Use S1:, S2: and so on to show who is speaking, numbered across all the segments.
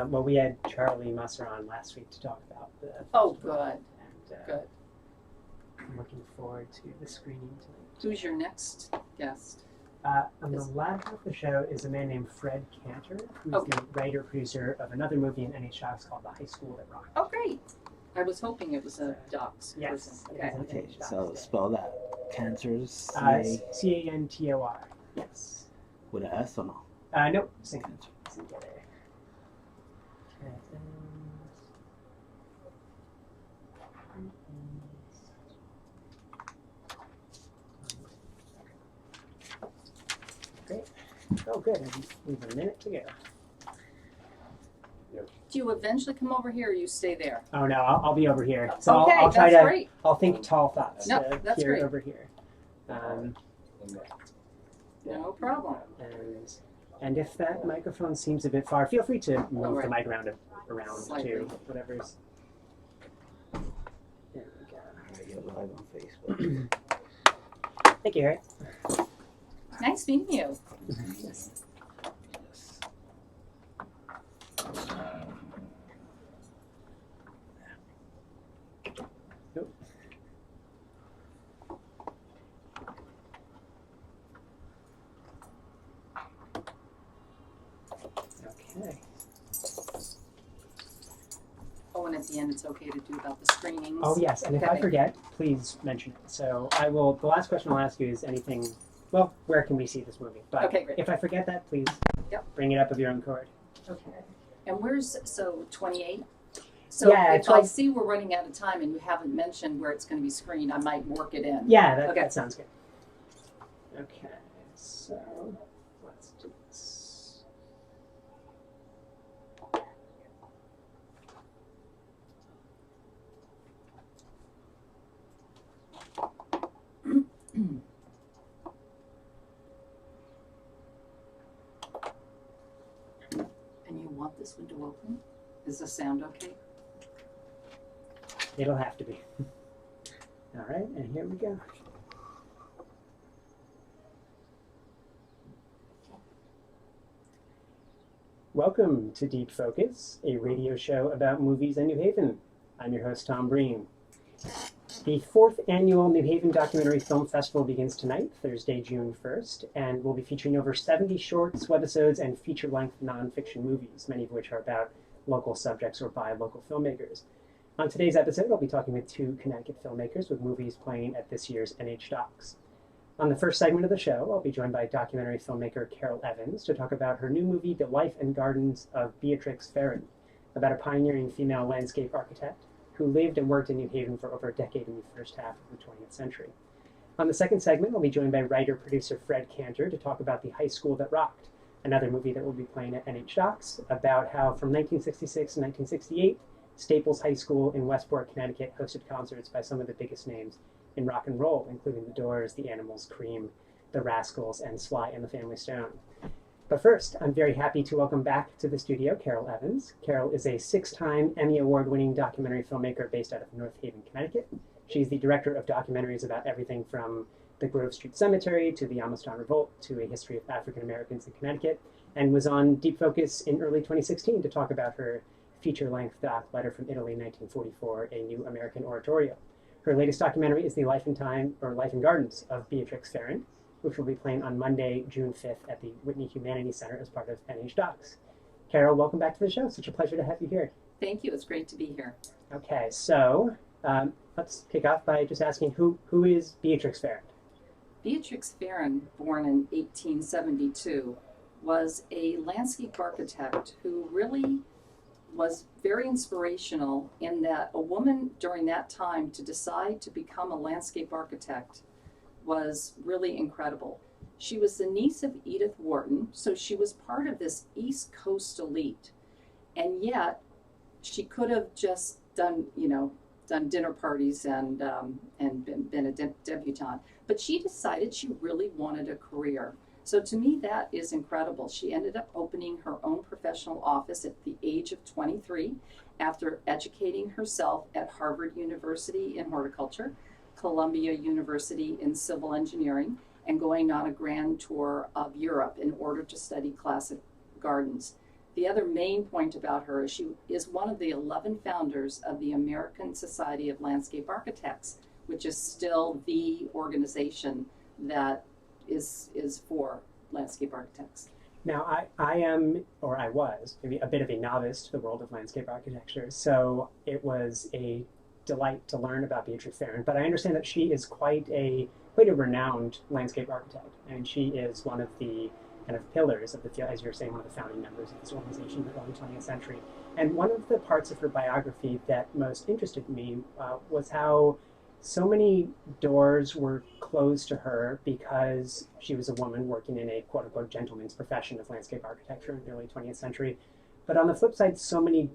S1: Well, we had Charlie Musser on last week to talk about the
S2: Oh,
S1: festival,
S2: good,
S1: and
S2: good.
S1: I'm looking forward to the screening tonight.
S2: Who's your next guest?
S1: On the last half of the show is a man named Fred Cantor, who's
S2: Okay.
S1: the writer-producer of another movie in NH called The High School That Rocked.
S2: Oh, great. I was hoping it was a Docs
S1: Yes,
S2: person.
S1: it is
S2: Okay.
S1: an
S3: Okay,
S1: NH
S3: so
S1: Docs.
S3: spell that. Cantor's
S1: C-A-N-T-O-R. Yes.
S3: with an S or no?
S1: Nope, single.
S3: Cantor.
S1: Singular. Okay, Great. Oh, good. We have a minute to go.
S2: Do you eventually come over here or you stay there?
S1: Oh no, I'll be over here. So
S2: Okay,
S1: I'll try
S2: that's
S1: to.
S2: great.
S1: I'll think tall thoughts.
S2: No, that's
S1: here
S2: great.
S1: over here.
S2: No problem.
S1: And if that microphone seems a bit far, feel free to move
S2: All right.
S1: the mic around
S2: Slightly.
S1: too. Whatever's. There we go.
S3: Alright, you're live on Facebook.
S1: Thank you, Harry.
S2: Nice meeting you.
S3: Yes.
S1: Okay.
S2: Oh, and at the end, it's okay to do about the screenings.
S1: Oh yes, and if I
S2: Okay.
S1: forget, please mention it. So I will. The last question I'll ask you is anything. Well, where can we see this movie? But
S2: Okay, great.
S1: if I forget that, please
S2: Yep.
S1: bring it up of your own accord.
S2: Okay. And where's, so 28? So
S1: Yeah,
S2: if
S1: so-
S2: I see we're running out of time and you haven't mentioned where it's going to be screened, I might work it in.
S1: Yeah, that,
S2: Okay.
S1: that sounds good. Okay, so let's do this.
S2: And you want this window open? Is the sound okay?
S1: It'll have to be. All right, and here we go. Welcome to Deep Focus, a radio show about movies in New Haven. I'm your host, Tom Breen. The 4th annual New Haven Documentary Film Festival begins tonight, Thursday, June 1st, and we'll be featuring over 70 shorts, webisodes, and feature-length nonfiction movies, many of which are about local subjects or by local filmmakers. On today's episode, I'll be talking with 2 Connecticut filmmakers with movies playing at this year's NH Docs. On the first segment of the show, I'll be joined by documentary filmmaker Carol Evans to talk about her new movie, The Life and Gardens of Beatrix Farren, about a pioneering female landscape architect who lived and worked in New Haven for over a decade in the first half of the 20th century. On the second segment, I'll be joined by writer-producer Fred Cantor to talk about The High School That Rocked, another movie that will be playing at NH Docs, about how from 1966 to 1968, Staples High School in Westport, Connecticut hosted concerts by some of the biggest names in rock and roll, including The Doors, The Animals, Cream, The Rascals, and Sly and the Family Stone. But first, I'm very happy to welcome back to the studio Carol Evans. Carol is a 6-time Emmy Award-winning documentary filmmaker based out of North Haven, Connecticut. She's the director of documentaries about everything from the Grove Street Cemetery to the Amistad Revolt to a history of African Americans in Connecticut, and was on Deep Focus in early 2016 to talk about her feature-length doc, Letter from Italy, 1944, A New American Oratorio. Her latest documentary is The Life and Gardens of Beatrix Farren, which will be playing on Monday, June 5th at the Whitney Humanities Center as part of NH Docs. Carol, welcome back to the show. Such a pleasure to have you here.
S2: Thank you. It's great to be here.
S1: Okay, so let's kick off by just asking who is Beatrix Farren?
S2: Beatrix Farren, born in 1872, was a landscape architect who really was very inspirational in that a woman during that time to decide to become a landscape architect was really incredible. She was the niece of Edith Wharton, so she was part of this East Coast elite. And yet she could have just done dinner parties and been a debutante. But she decided she really wanted a career. So to me, that is incredible. She ended up opening her own professional office at the age of 23 after educating herself at Harvard University in horticulture, Columbia University in civil engineering, and going on a grand tour of Europe in order to study classic gardens. The other main point about her is she is one of the 11 founders of the American Society of Landscape Architects, which is still the organization that is for landscape architects.
S1: Now, I am, or I was, maybe a bit of a novice to the world of landscape architecture, so it was a delight to learn about Beatrix Farren. But I understand that she is quite a renowned landscape architect, and she is one of the kind of pillars of the field, as you're saying, one of the founding members of this organization in the early 20th century. And one of the parts of her biography that most interested me was how so many doors were closed to her because she was a woman working in a quote-unquote gentleman's profession of landscape architecture in the early 20th century. But on the flip side, so many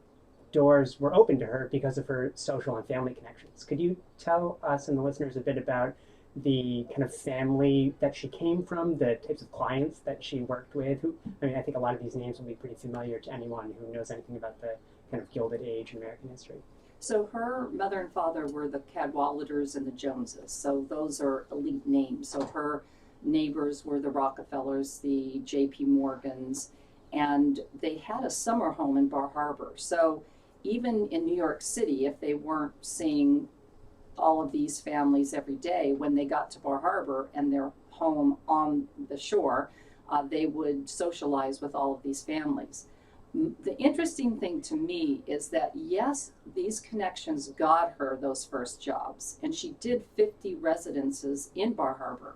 S1: doors were open to her because of her social and family connections. Could you tell us and the listeners a bit about the kind of family that she came from, the types of clients that she worked with? I mean, I think a lot of these names will be pretty familiar to anyone who knows anything about the kind of Gilded Age in American history.
S2: So her mother and father were the Cadwalladers and the Joneses. So those are elite names. So her neighbors were the Rockefellers, the J.P. Morgans, and they had a summer home in Bar Harbor. So even in New York City, if they weren't seeing all of these families every day, when they got to Bar Harbor and their home on the shore, they would socialize with all of these families. The interesting thing to me is that, yes, these connections got her those first jobs, and she did 50 residences in Bar Harbor,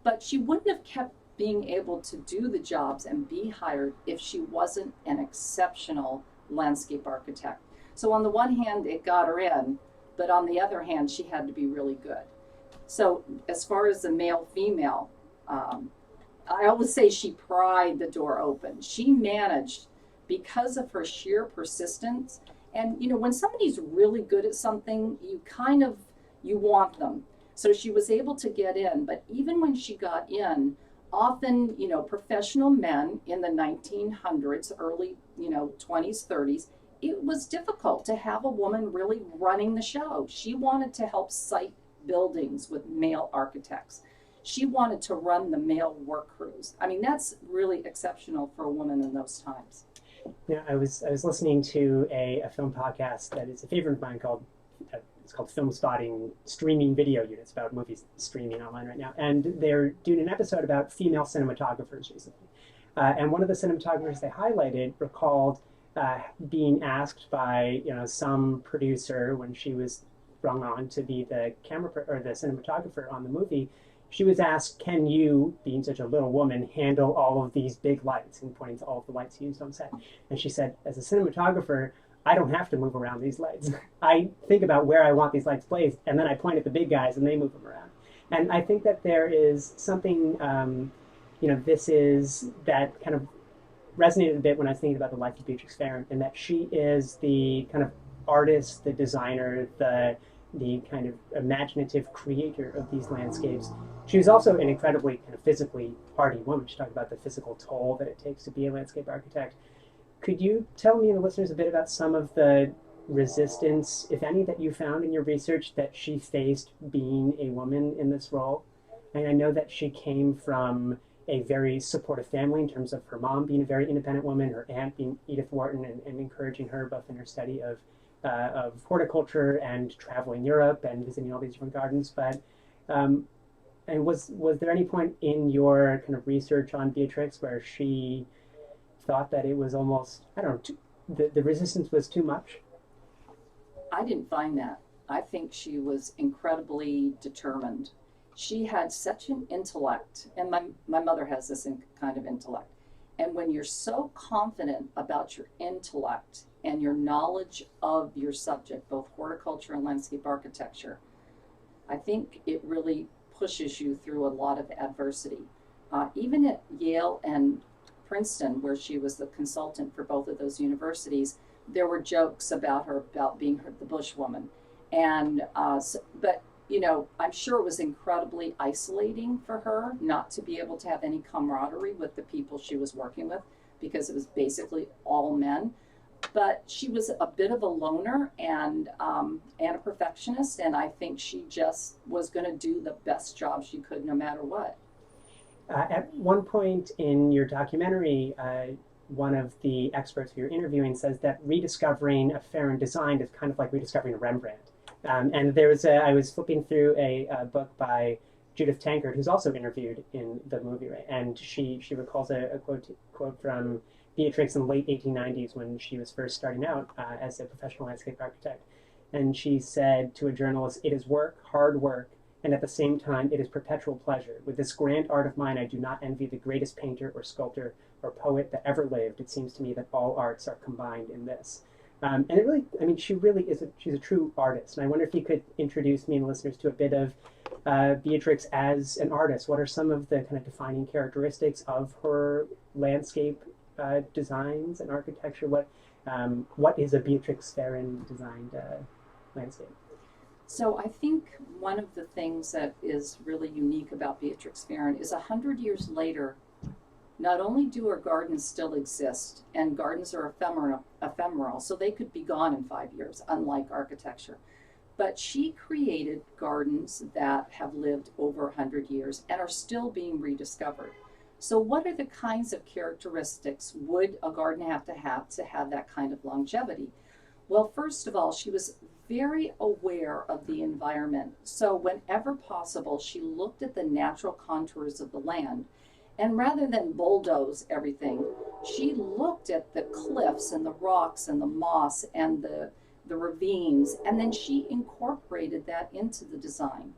S2: but she wouldn't have kept being able to do the jobs and be hired if she wasn't an exceptional landscape architect. So on the one hand, it got her in, but on the other hand, she had to be really good. So as far as the male-female, I always say she pried the door open. She managed, because of her sheer persistence. And, you know, when somebody's really good at something, you want them. So she was able to get in, but even when she got in, often, you know, professional men in the 1900s, early, 20s, 30s, it was difficult to have a woman really running the show. She wanted to help site buildings with male architects. She wanted to run the male work crews. I mean, that's really exceptional for a woman in those times.
S1: Yeah, I was listening to a film podcast that is a favorite of mine called it's called Film Spotting Streaming Video Units, about movies streaming online right now, and they're doing an episode about female cinematographers recently. And one of the cinematographers they highlighted recalled being asked by some producer when she was brought on to be the or the cinematographer on the movie. She was asked, "Can you, being such a little woman, handle all of these big lights?" and pointing to all of the lights used on set. And she said, "As a cinematographer, I don't have to move around these lights. I think about where I want these lights placed, and then I point at the big guys, and they move them around." And I think that there is something, this is that kind of resonated a bit when I was thinking about the life of Beatrix Farren, and that she is the kind of artist, the designer, the kind of imaginative creator of these landscapes. She was also an incredibly kind of physically hardy woman. She talked about the physical toll that it takes to be a landscape architect. Could you tell me and the listeners a bit about some of the resistance, if any, that you found in your research that she faced being a woman in this role? And I know that she came from a very supportive family in terms of her mom being a very independent woman, her aunt being Edith Wharton, and encouraging her both in her study of horticulture and traveling Europe and visiting all these different gardens. But and was there any point in your kind of research on Beatrix where she thought that it was almost, I don't know, the resistance was too much?
S2: I didn't find that. I think she was incredibly determined. She had such an intellect, and my mother has this kind of intellect. And when you're so confident about your intellect and your knowledge of your subject, both horticulture and landscape architecture, I think it really pushes you through a lot of adversity. Even at Yale and Princeton, where she was the consultant for both of those universities, there were jokes about her about being the bush woman. And but I'm sure it was incredibly isolating for her not to be able to have any camaraderie with the people she was working with, because it was basically all men. But she was a bit of a loner and a perfectionist, and I think she just was going to do the best job she could no matter what.
S1: At one point in your documentary, one of the experts who you're interviewing says that rediscovering a Farron design is kind of like rediscovering a Rembrandt. And I was flipping through a book by Judith Tankard, who's also interviewed in the movie, right? And she recalls a quote from Beatrix in the late 1890s when she was first starting out as a professional landscape architect. And she said to a journalist, "It is work, hard work, and at the same time it is perpetual pleasure. With this grand art of mine, I do not envy the greatest painter or sculptor or poet that ever lived. It seems to me that all arts are combined in this." And it really, I mean, she really is she's a true artist. And I wonder if you could introduce me and listeners to a bit of Beatrix as an artist. What are some of the kind of defining characteristics of her landscape designs and architecture? What is a Beatrix Farron designed landscape?
S2: So I think one of the things that is really unique about Beatrix Farron is 100 years later, not only do her gardens still exist, and gardens are ephemeral, so they could be gone in 5 years, unlike architecture, but she created gardens that have lived over 100 years and are still being rediscovered. So what are the kinds of characteristics would a garden have to have that kind of longevity? Well, first of all, she was very aware of the environment. So whenever possible, she looked at the natural contours of the land. And rather than bulldoze everything, she looked at the cliffs and the rocks and the moss and the ravines, and then she incorporated that into the design.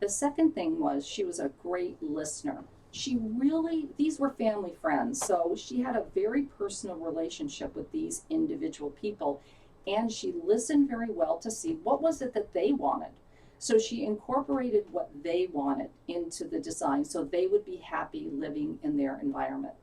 S2: The second thing was she was a great listener. These were family friends, so she had a very personal relationship with these individual people, and she listened very well to see what was it that they wanted. So she incorporated what they wanted into the design so they would be happy living in their environment.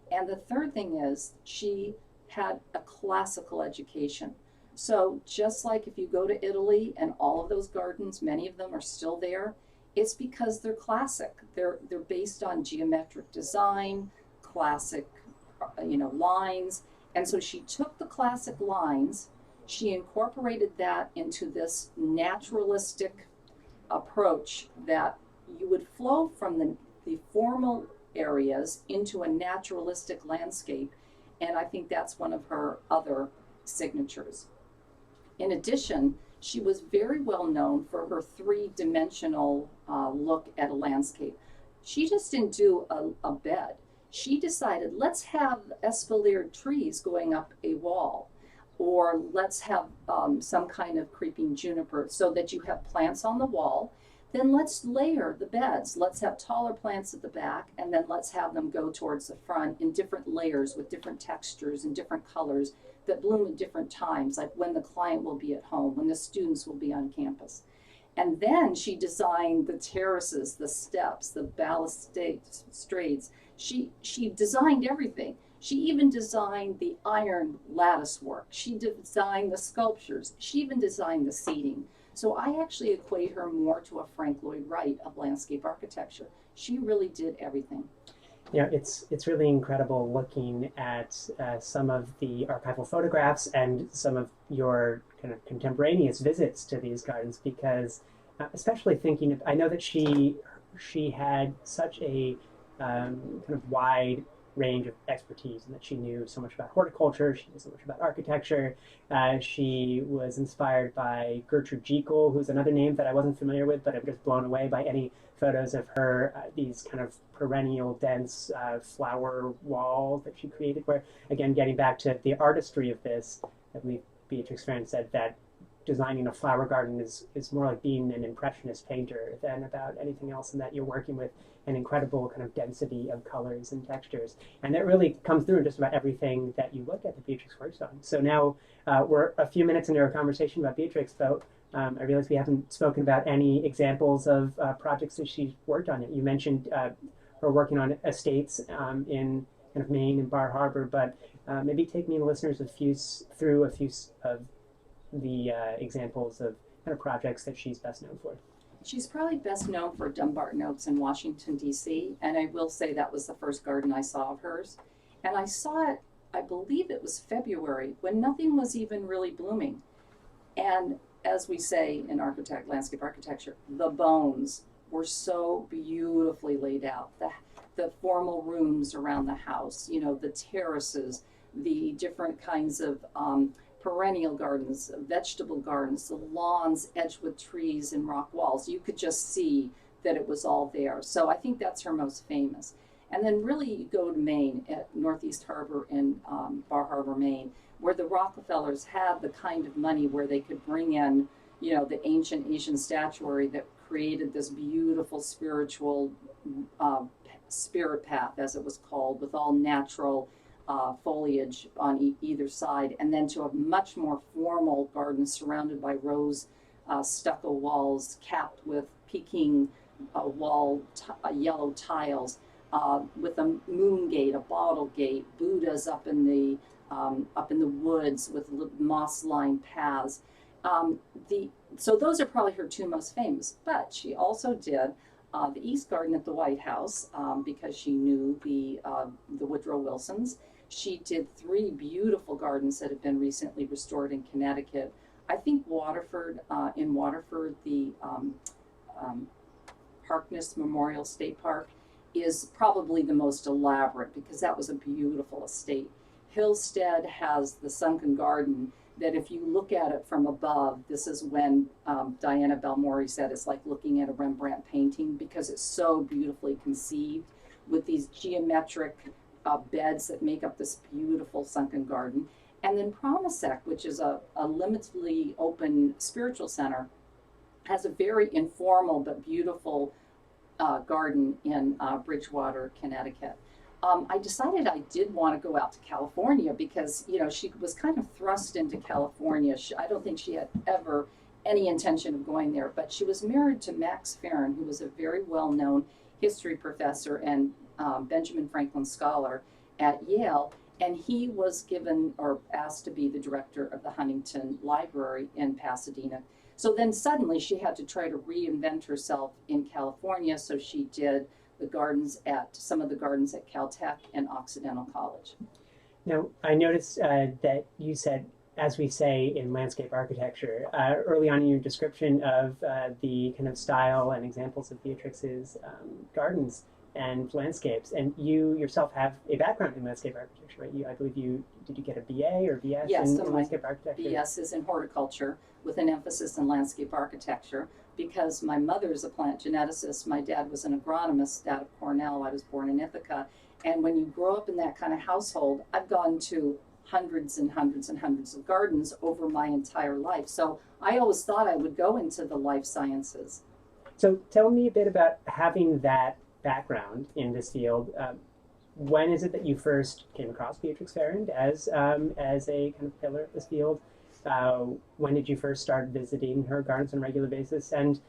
S2: And the third thing is she had a classical education. So just like if you go to Italy and all of those gardens, many of them are still there, it's because they're classic. They're based on geometric design, classic, lines. And so she took the classic lines, she incorporated that into this naturalistic approach that you would flow from the formal areas into a naturalistic landscape. And I think that's one of her other signatures. In addition, she was very well known for her three-dimensional look at a landscape. She just didn't do a bed. She decided, let's have espaliered trees going up a wall, or let's have some kind of creeping juniper so that you have plants on the wall. Then let's layer the beds. Let's have taller plants at the back, and then let's have them go towards the front in different layers with different textures and different colors that bloom at different times, like when the client will be at home, when the students will be on campus. And then she designed the terraces, the steps, the balustrades. She designed everything. She even designed the iron lattice work. She designed the sculptures. She even designed the seating. So I actually equate her more to a Frank Lloyd Wright of landscape architecture. She really did everything.
S1: Yeah, it's really incredible looking at some of the archival photographs and some of your kind of contemporaneous visits to these gardens, because especially thinking, I know that she had such a kind of wide range of expertise, and that she knew so much about horticulture, she knew so much about architecture. She was inspired by Gertrude Jekyll, who's another name that I wasn't familiar with, but I'm just blown away by any photos of her, these kind of perennial dense flower walls that she created, where, again, getting back to the artistry of this, I believe Beatrix Farron said that designing a flower garden is more like being an impressionist painter than about anything else, and that you're working with an incredible kind of density of colors and textures. And that really comes through in just about everything that you look at that Beatrix works on. So now we're a few minutes into our conversation about Beatrix, though. I realize we haven't spoken about any examples of projects that she's worked on. You mentioned her working on estates in kind of Maine and Bar Harbor, but maybe take me and listeners through a few of the examples of kind of projects that she's best known for.
S2: She's probably best known for Dumbarton Oaks in Washington, D.C., and I will say that was the first garden I saw of hers. And I saw it, I believe it was February, when nothing was even really blooming. And as we say in landscape architecture, the bones were so beautifully laid out. the formal rooms around the house, you know, the terraces, the different kinds of perennial gardens, vegetable gardens, the lawns edged with trees and rock walls. You could just see that it was all there. So I think that's her most famous. And then really you go to Maine, at Northeast Harbor in Bar Harbor, Maine, where the Rockefellers had the kind of money where they could bring in, you know, the ancient Asian statuary that created this beautiful spiritual spirit path, as it was called, with all natural foliage on either side, and then to a much more formal garden surrounded by rose stucco walls capped with Peking yellow tiles, with a moon gate, a bottle gate, Buddhas up in the woods with moss-lined paths. So those are probably her two most famous. But she also did the East Garden at the White House because she knew the Woodrow Wilsons. She did 3 beautiful gardens that have been recently restored in Connecticut. I think Waterford, the Harkness Memorial State Park is probably the most elaborate because that was a beautiful estate. Hillstead has the sunken garden that if you look at it from above, this is when Diana Balmori said it's like looking at a Rembrandt painting because it's so beautifully conceived with these geometric beds that make up this beautiful sunken garden. And then Promisec, which is a limitedly open spiritual center, has a very informal but beautiful garden in Bridgewater, Connecticut. I decided I did want to go out to California because, you know, she was kind of thrust into California. I don't think she had ever any intention of going there, but she was married to Max Farren, who was a very well-known history professor and Benjamin Franklin scholar at Yale, and he was given or asked to be the director of the Huntington Library in Pasadena. So then suddenly she had to try to reinvent herself in California, so she did some of the gardens at Caltech and Occidental College.
S1: Now, I noticed that you said, as we say in landscape architecture, early on in your description of the kind of style and examples of Beatrix's gardens and landscapes, and you yourself have a background in landscape architecture, right? I believe did you get a BA or BS in landscape architecture?
S2: BS is in horticulture with an emphasis in landscape architecture because my mother is a plant geneticist. My dad was an agronomist out of Cornell. I was born in Ithaca. And when you grow up in that kind of household, I've gone to hundreds and hundreds and hundreds of gardens over my entire life. So I always thought I would go into the life sciences.
S1: So tell me a bit about having that background in this field. When is it that you first came across Beatrix Farrand as a kind of pillar of this field? When did you first start visiting her gardens on a regular basis? And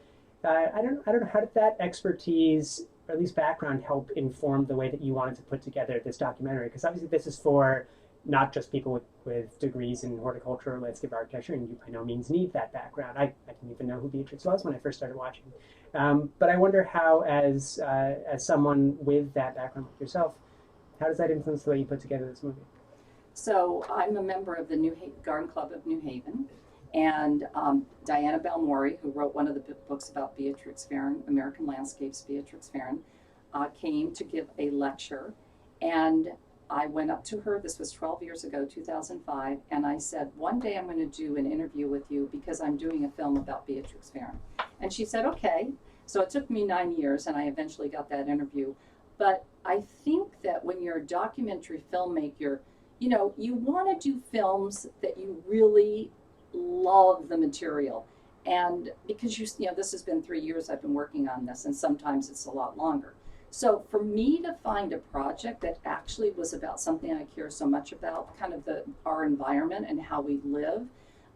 S1: I don't know, how did that expertise, or at least background, help inform the way that you wanted to put together this documentary? Because obviously this is for not just people with degrees in horticulture or landscape architecture, and you by no means need that background. I didn't even know who Beatrix was when I first started watching. But I wonder how, as someone with that background like yourself, how does that influence the way you put together this movie?
S2: So I'm a member of the Garden Club of New Haven, and Diana Balmori, who wrote one of the books about Beatrix Farrand, American Landscapes, Beatrix Farrand, came to give a lecture, and I went up to her, this was 12 years ago, 2005, and I said, one day I'm going to do an interview with you because I'm doing a film about Beatrix Farrand. And she said, okay. So it took me 9 years, and I eventually got that interview. But I think that when you're a documentary filmmaker, you know, you want to do films that you really love the material. And because, this has been 3 years I've been working on this, and sometimes it's a lot longer. So for me to find a project that actually was about something I care so much about, kind of our environment and how we live,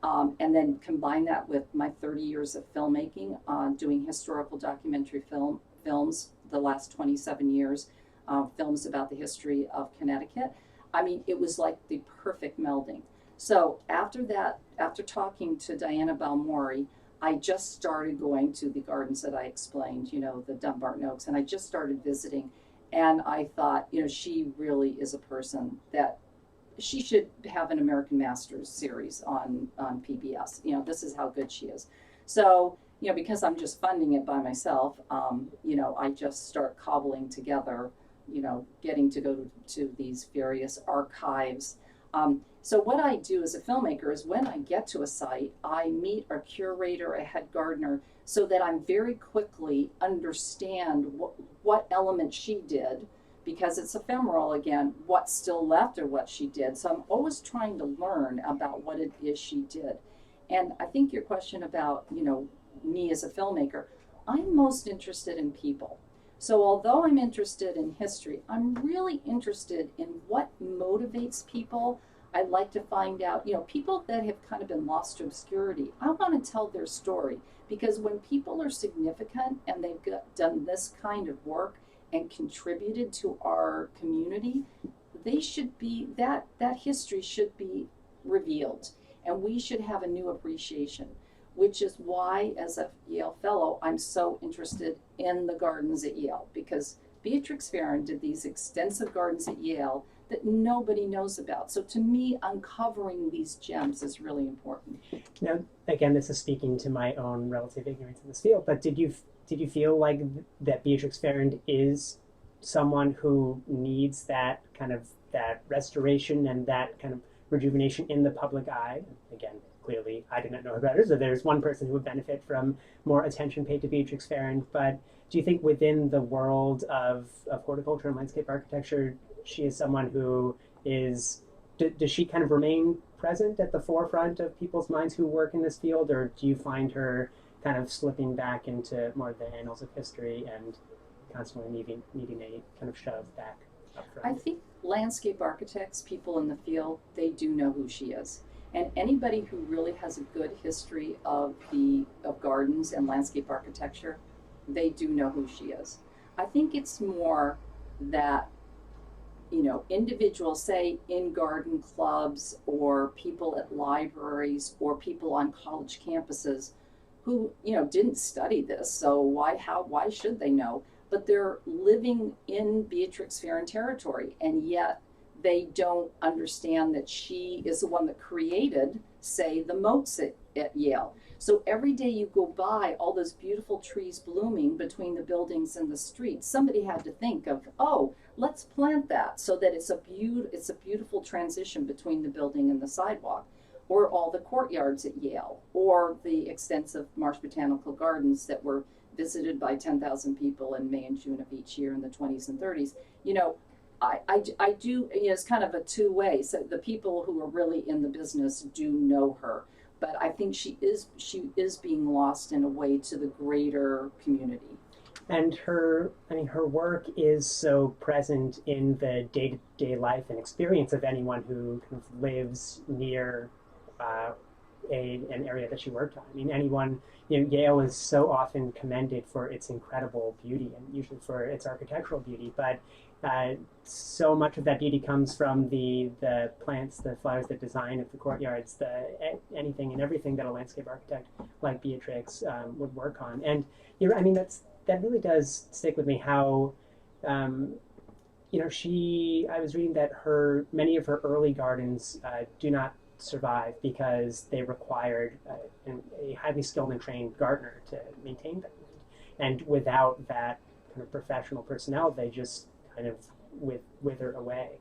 S2: and then combine that with my 30 years of filmmaking, doing historical documentary films the last 27 years, films about the history of Connecticut. I mean, it was like the perfect melding. So after that, after talking to Diana Balmori, I just started going to the gardens that I explained, the Dumbarton Oaks, and I just started visiting. And I thought, she really is a person that she should have an American Masters series on PBS. This is how good she is. So, because I'm just funding it by myself, I just start cobbling together getting to go to these various archives. So what I do as a filmmaker is when I get to a site, I meet a curator, a head gardener, so that I'm very quickly understand what element she did, because it's ephemeral again, what's still left or what she did. So I'm always trying to learn about what it is she did. And I think your question about, me as a filmmaker, I'm most interested in people. So although I'm interested in history, I'm really interested in what motivates people. I'd like to find out, people that have kind of been lost to obscurity. I want to tell their story, because when people are significant and they've done this kind of work and contributed to our community, they should be, that history should be revealed, and we should have a new appreciation, which is why, as a Yale Fellow, I'm so interested in the gardens at Yale, because Beatrix Farren did these extensive gardens at Yale that nobody knows about. So to me, uncovering these gems is really important.
S1: Now, again, this is speaking to my own relative ignorance in this field, but did you feel like that Beatrix Farren is someone who needs that kind of that restoration and that kind of rejuvenation in the public eye? Again, clearly, I did not know her better, so there's one person who would benefit from more attention paid to Beatrix Farren. But do you think within the world of horticulture and landscape architecture, she is someone who is, does she kind of remain present at the forefront of people's minds who work in this field, or do you find her kind of slipping back into more of the annals of history and constantly needing a kind of shove back up front?
S2: I think landscape architects, people in the field, they do know who she is. And anybody who really has a good history of gardens and landscape architecture, they do know who she is. I think it's more that, individuals, say in garden clubs or people at libraries or people on college campuses who, didn't study this, so why should they know? But they're living in Beatrix Farren territory, and yet they don't understand that she is the one that created, say, the moats at Yale. So every day you go by all those beautiful trees blooming between the buildings and the streets, somebody had to think of, oh, let's plant that so that it's a beautiful transition between the building and the sidewalk. Or all the courtyards at Yale, or the extensive Marsh Botanical Gardens that were visited by 10,000 people in May and June of each year in the 20s and 30s. I do, it's kind of a two-way. So the people who are really in the business do know her, but I think she is being lost in a way to the greater community.
S1: And her work is so present in the day-to-day life and experience of anyone who kind of lives near an area that she worked on. I mean, anyone, Yale is so often commended for its incredible beauty and usually for its architectural beauty, but so much of that beauty comes from the plants, the flowers, the design of the courtyards, anything and everything that a landscape architect like Beatrix would work on. And that really does stick with me. How I was reading that many of her early gardens do not survive because they required a highly skilled and trained gardener to maintain them. And without that kind of professional personnel, they just kind of wither away.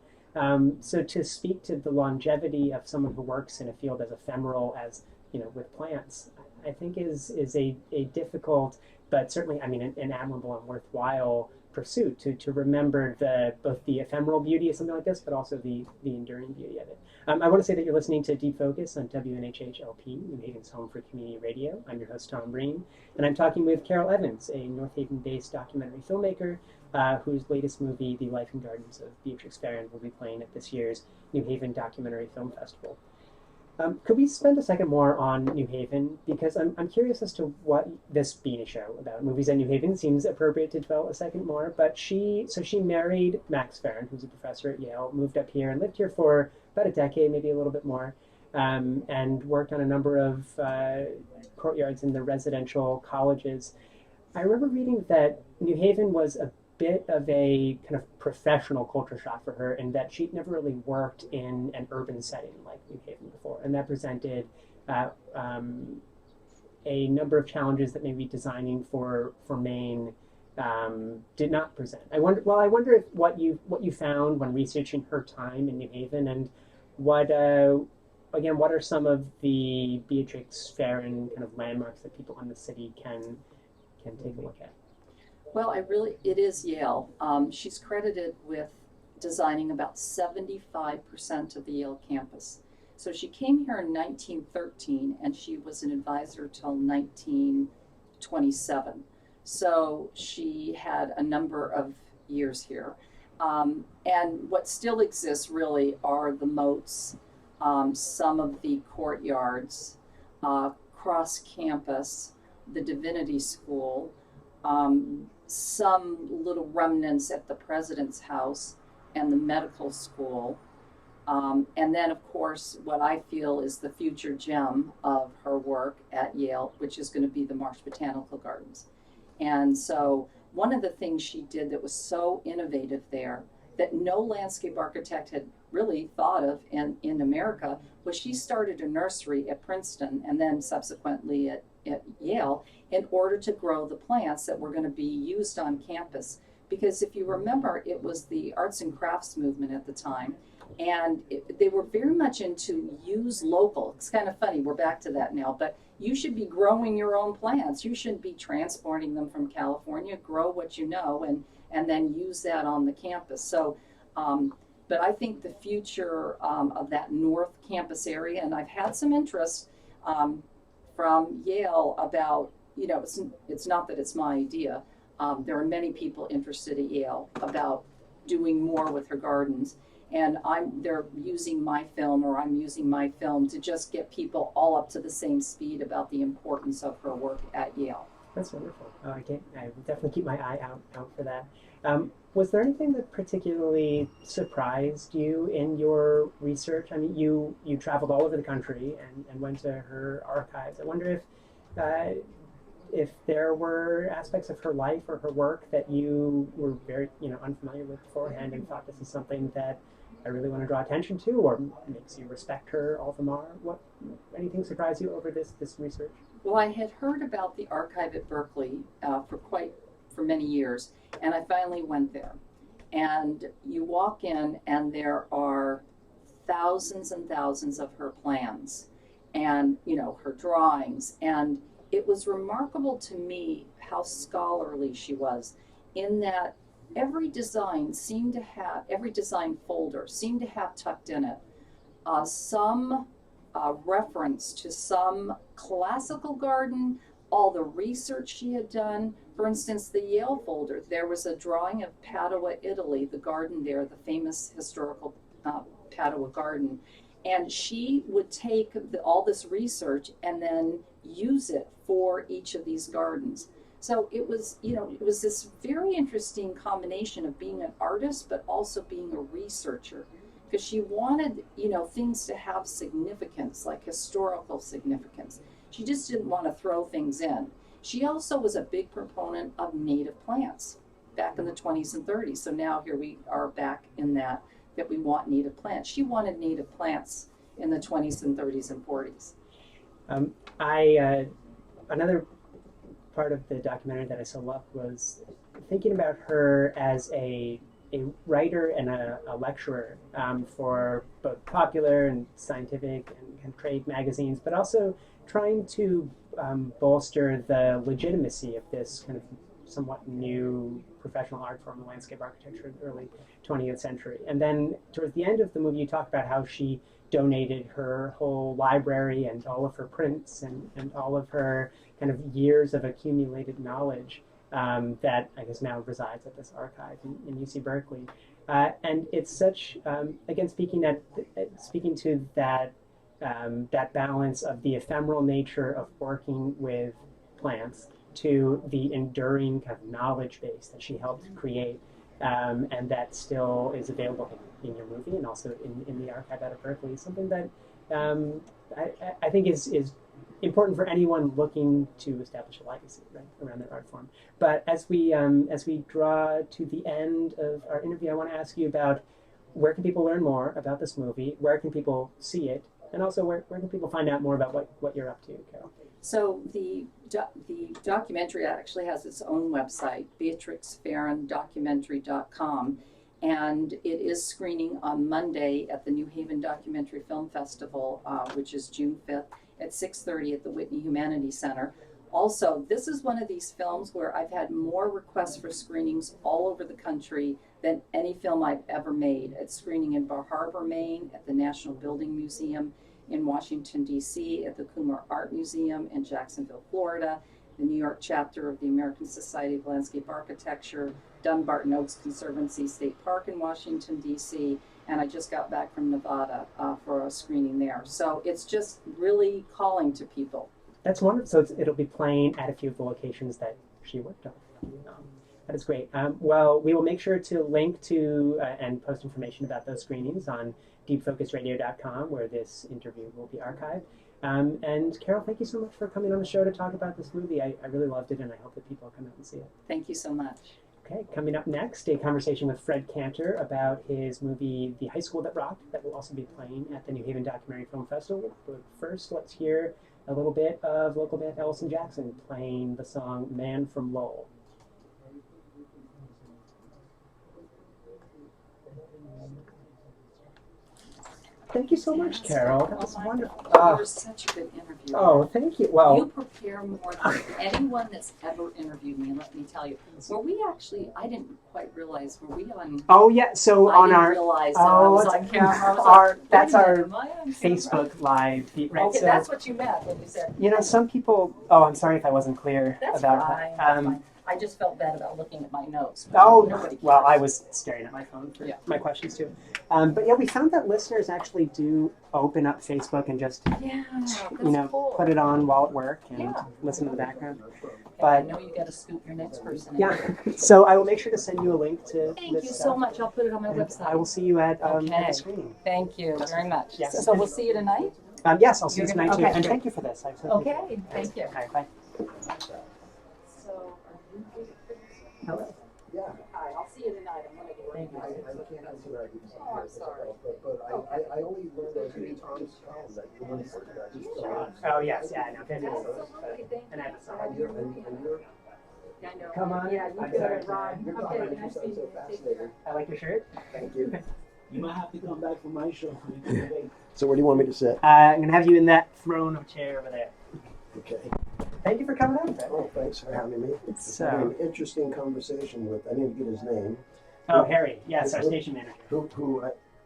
S1: So to speak to the longevity of someone who works in a field as ephemeral as, with plants, I think is a difficult, but certainly, an admirable and worthwhile pursuit to remember both the ephemeral beauty of something like this, but also the enduring beauty of it. I want to say that you're listening to Deep Focus on WNHH-LP, New Haven's home for community radio. I'm your host, Tom Breen, and I'm talking with Carol Evans, a North Haven-based documentary filmmaker whose latest movie, The Life and Gardens of Beatrix Farren, will be playing at this year's New Haven Documentary Film Festival. Could we spend a second more on New Haven? Because I'm curious as to what this being a show about movies at New Haven seems appropriate to dwell a second more. But she married Max Farren, who's a professor at Yale, moved up here and lived here for about a decade, maybe a little bit more, and worked on a number of courtyards in the residential colleges. I remember reading that New Haven was a bit of a kind of professional culture shock for her, and that she'd never really worked in an urban setting like New Haven before, and that presented a number of challenges that maybe designing for Maine did not present. I wonder if what you found when researching her time in New Haven, and what what are some of the Beatrix Farren kind of landmarks that people in the city can take a look at?
S2: Well, it is Yale. She's credited with designing about 75% of the Yale campus. So she came here in 1913 and she was an advisor till 1927. So she had a number of years here. And what still exists really are the moats, some of the courtyards, cross campus, the divinity school, some little remnants at the president's house and the medical school. And then, of course, what I feel is the future gem of her work at Yale, which is going to be the Marsh Botanical Gardens. And so one of the things she did that was so innovative there that no landscape architect had really thought of in America was she started a nursery at Princeton and then subsequently at Yale in order to grow the plants that were going to be used on campus. Because if you remember, it was the arts and crafts movement at the time, and they were very much into use local. It's kind of funny, we're back to that now, but you should be growing your own plants. You shouldn't be transporting them from California. Grow what you know and then use that on the campus. So, but I think the future of that North Campus area, and I've had some interest from Yale about, it's not that it's my idea. There are many people interested at Yale about doing more with her gardens, and they're using my film, or I'm using my film to just get people all up to the same speed about the importance of her work at Yale.
S1: That's wonderful. I will definitely keep my eye out for that. Was there anything that particularly surprised you in your research? I mean, you traveled all over the country and went to her archives. I wonder if there were aspects of her life or her work that you were very unfamiliar with beforehand and thought this is something that I really want to draw attention to, or makes you respect her all the more. Anything surprised you over this research?
S2: Well, I had heard about the archive at Berkeley for many years, and I finally went there. And you walk in, and there are thousands and thousands of her plans, and her drawings. And it was remarkable to me how scholarly she was, in that every design folder seemed to have tucked in it some reference to some classical garden, all the research she had done. For instance, the Yale folder, there was a drawing of Padua, Italy, the garden there, the famous historical Padua garden. And she would take all this research and then use it for each of these gardens. So it was this very interesting combination of being an artist, but also being a researcher, because she wanted, things to have significance, like historical significance. She just didn't want to throw things in. She also was a big proponent of native plants back in the 20s and 30s. So now here we are back in that we want native plants. She wanted native plants in the 20s and 30s and 40s.
S1: Another part of the documentary that I so loved was thinking about her as a writer and a lecturer for both popular and scientific and trade magazines, but also trying to bolster the legitimacy of this kind of somewhat new professional art form, landscape architecture in the early 20th century. And then towards the end of the movie, you talk about how she donated her whole library and all of her prints and all of her kind of years of accumulated knowledge that I guess now resides at this archive in UC Berkeley. And it's such, again, speaking to that balance of the ephemeral nature of working with plants to the enduring kind of knowledge base that she helped create, and that still is available in your movie and also in the archive out of Berkeley, is something that I think is important for anyone looking to establish a legacy, right, around their art form. But as we draw to the end of our interview, I want to ask you about where can people learn more about this movie? Where can people see it? And also, where can people find out more about what you're up to, Carol?
S2: So the documentary actually has its own website, beatrixfarrondocumentary.com, and it is screening on Monday at the New Haven Documentary Film Festival, which is June 5th at 6:30 at the Whitney Humanities Center. Also, this is one of these films where I've had more requests for screenings all over the country than any film I've ever made. It's screening in Bar Harbor, Maine, at the National Building Museum, in Washington, D.C., at the Kumar Art Museum in Jacksonville, Florida, the New York chapter of the American Society of Landscape Architecture, Dunbarton Oaks Conservancy State Park in Washington, D.C., and I just got back from Nevada for a screening there. So it's just really calling to people.
S1: That's wonderful. So it'll be playing at a few of the locations that she worked on. That is great. Well, we will make sure to link to and post information about those screenings on deepfocusradio.com, where this interview will be archived. And Carol, thank you so much for coming on the show to talk about this movie. I really loved it, and I hope that people will come out and see it.
S2: Thank you so much.
S1: Okay, coming up next, a conversation with Fred Cantor about his movie The High School That Rocked, that will also be playing at the New Haven Documentary Film Festival. But first, let's hear a little bit of local band Ellison Jackson playing the song Man from Lowell. Thank you so much, Carol. That was wonderful.
S2: You were such a good interviewer.
S1: Oh, thank you. Well,
S2: you prepare more than anyone that's ever interviewed me, and let me tell you. Were we actually, I didn't quite realize, were we on?
S1: Oh, yeah, so
S2: I
S1: on
S2: didn't
S1: our...
S2: realize that I was on camera. I was like,
S1: that's
S2: wait a
S1: our
S2: minute, am I on
S1: Facebook
S2: camera?
S1: Live feed, right?
S2: Okay,
S1: So,
S2: that's what you meant when you said.
S1: you know, some people... Oh, I'm sorry if I wasn't clear
S2: That's
S1: about
S2: fine.
S1: that.
S2: That's fine. I just felt bad about looking at my notes.
S1: Oh,
S2: Nobody
S1: well,
S2: cares.
S1: I was staring at my phone for my questions too. But yeah, we found that listeners actually do open up Facebook and just,
S2: Yeah, that's
S1: cool. Put it on while at work and listen to the background. But
S2: I know you got to scoop your next person in.
S1: Yeah, so I will make sure to send you a link to
S2: Thank
S1: this
S2: you
S1: stuff.
S2: so much. I'll put it on my website.
S1: I will see you at
S2: Okay.
S1: the screening.
S2: Thank you very much.
S1: Yes.
S2: So we'll see you tonight?
S1: Yes, I'll see you
S2: You're
S1: tonight
S2: gonna-
S1: too.
S2: okay,
S1: And
S2: great.
S1: thank you for this.
S2: Okay, thank you.
S1: All right, bye.
S2: So,
S1: Hello.
S4: Yeah.
S2: hi, I'll see you tonight. I'm gonna get
S1: Thank you.
S4: I can't tonight because
S2: Oh, I'm sorry.
S4: But I only learned those in Tom's column that you want to
S1: Oh, yes, yeah, I know. Fantastic.
S2: Absolutely, thank
S1: And I have a song.
S4: And you're,
S2: you. I know.
S1: Come on.
S2: Yeah, you
S1: I'm
S2: do
S1: sorry.
S2: it, Ron.
S4: you're
S2: Okay,
S4: talking
S2: nice
S4: so
S2: meeting you. Take
S4: fascinating.
S2: care.
S1: I like your shirt.
S4: Thank you.
S3: You might have to come back for my show.
S4: So where do you want me to sit?
S1: I'm going to have you in that throne of chair over there.
S4: Okay.
S1: Thank you for coming on, Fred.
S4: Oh, thanks for having me.
S1: So-
S4: I had an interesting conversation with, I didn't get his name,
S1: Oh, Harry. Yes, our station manager.
S4: who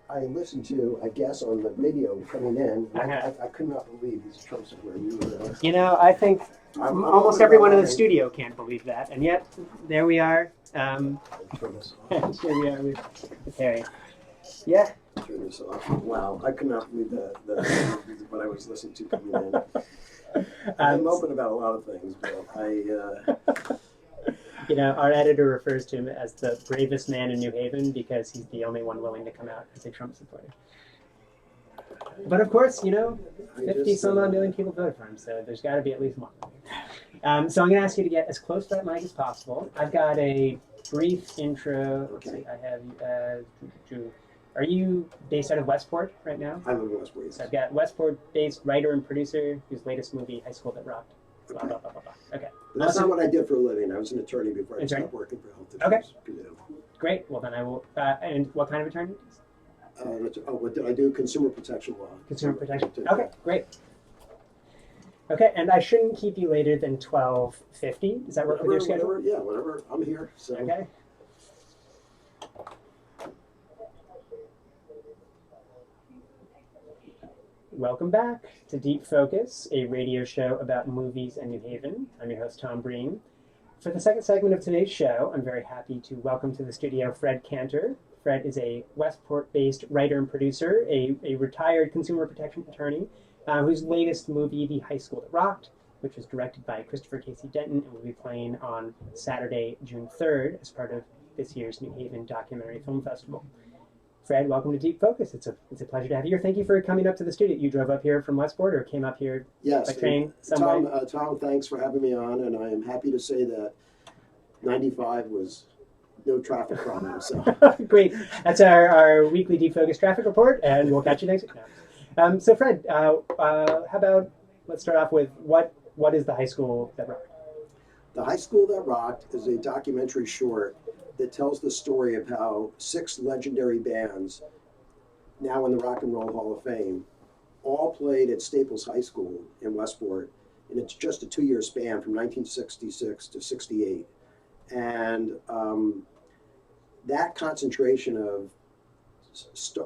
S4: I listened to, I guess, on the radio coming in. And
S1: Uh-huh.
S4: I could not believe he's a Trump supporter. You were,
S1: You know, I think
S4: I'm
S1: almost
S4: open
S1: everyone in
S4: about
S1: the studio can't believe that. And yet, there we are.
S4: Turn this off.
S1: Here we are with Harry. Yeah.
S4: Turn this off. Wow, I could not believe that what I was listening to coming in. I'm open about a lot of things, but
S1: You know, our editor refers to him as the bravest man in New Haven because he's the only one willing to come out as a Trump supporter. But of course, you know, 50 some odd million people voted for him, so there's got to be at least one. So I'm going to ask you to get as close to that mic as possible. I've got a brief intro. Let's see, I have Drew. Are you based out of Westport right now?
S4: I live in West Wales.
S1: So I've got Westport-based writer and producer whose latest movie, High School That Rocked. Blah, blah, blah, blah, blah. Okay.
S4: But that's
S1: Awesome.
S4: not what I did for a living. I was an attorney before I
S1: Attorney?
S4: stopped working for health
S1: Okay.
S4: insurance.
S1: Great. Well, then I will. And what kind of attorney?
S4: What did I do? Consumer protection law.
S1: Consumer protection. Okay, great. Okay, and I shouldn't keep you later than 12:50. Does that work with your schedule?
S4: Whenever. I'm here. So.
S1: Okay. Welcome back to Deep Focus, a radio show about movies and New Haven. I'm your host, Tom Breen. For the second segment of today's show, I'm very happy to welcome to the studio Fred Cantor. Fred is a Westport-based writer and producer, a retired consumer protection attorney, whose latest movie, The High School That Rocked, which was directed by Christopher Casey Denton and will be playing on Saturday, June 3rd, as part of this year's New Haven Documentary Film Festival. Fred, welcome to Deep Focus. It's a pleasure to have you here. Thank you for coming up to the studio. You drove up here from Westport or came up here
S4: Yes.
S1: by train, some way?
S4: Tom, thanks for having me on, and I am happy to say that 95 was no traffic problem. So.
S1: Great. That's our weekly Deep Focus traffic report, and we'll catch you next week. So Fred, how about let's start off with what is the high school that rocked?
S4: The High School That Rocked is a documentary short that tells the story of how 6 legendary bands, now in the Rock and Roll Hall of Fame, all played at Staples High School in Westport, and it's just a 2-year span from 1966 to 68. And that concentration of